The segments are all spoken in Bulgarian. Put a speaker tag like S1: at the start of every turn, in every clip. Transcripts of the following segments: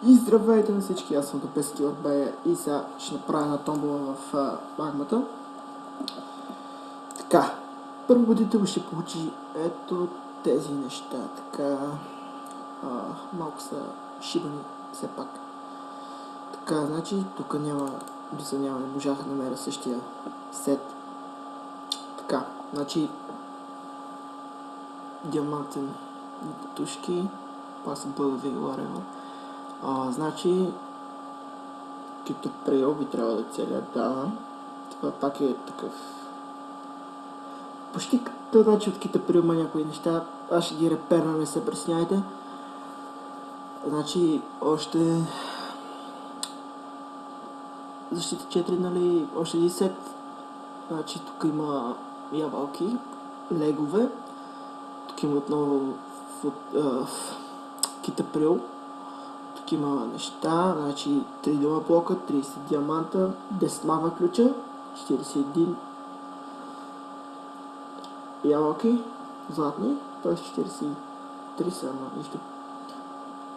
S1: И здравейте на всички, аз съм Топески от БЕ и сега ще направя една томбола в магмата. Така, първо победител ще получи ето тези неща, така, малко са шибани все пак. Така, значи тук няма, не можах да намеря същия сет. Така, значи диамантен тушки, possible whatever. Значи китоприл би трябвало да целя, да. Това пак е такъв. Почти като значи от китоприл има някои неща. Аз ще ги реперна, не се пресняйте. Значи още защита 4, нали, още един сет. Значи тук има ябълки, легове. Тук има отново китоприл. Тук има неща, значи 3 дома блока, 30 диаманта, 10 мага ключа, 41 ябълки, златни, т.е. 43 са, но нищо.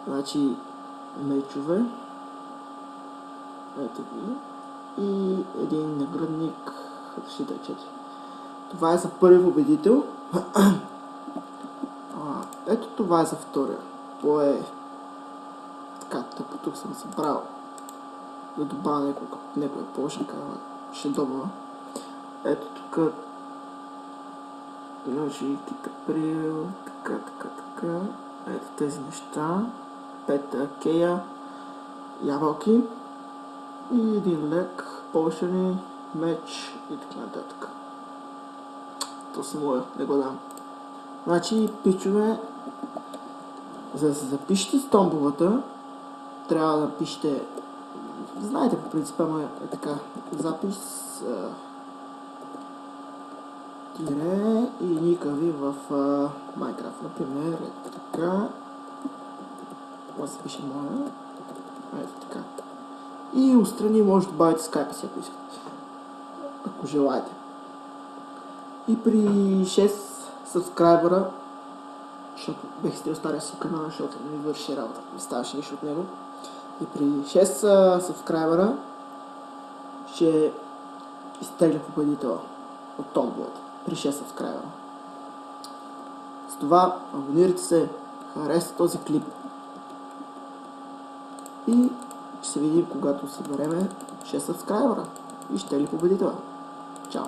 S1: Значи мечове, ето ги, и един наградник, защита 4. Това е за първи победител. Ето това е за втория. Това е така, тук съм събрал да добавя някоя пошенка, ще добава. Ето тук, значи китоприл, така. Ето тези неща, 5 кея, ябълки и един лек, пошени, меч и така нататък. То са моя, не го дам. Значи, пичове, за да се запишете с томбовата, трябва да напишете, знаете по принципа, ама е така, запис, тире и ника ви в Minecraft, например, ето така, може да се пише моя, ето така, и отстрани може да добавите скайпа си, ако искате, ако желаете. И при 6 сабскрайбъра, защото бех стрел стария си канал, защото не ми върши работа, не ставаше нищо от него. И при 6 сабскрайбъра ще изтегля победителя от томболата. При 6 сабскрайбъра. С това абонирайте се, харесайте този клип и ще се видим, когато събереме 6 сабскрайбъра и ще ли победителя. Чао!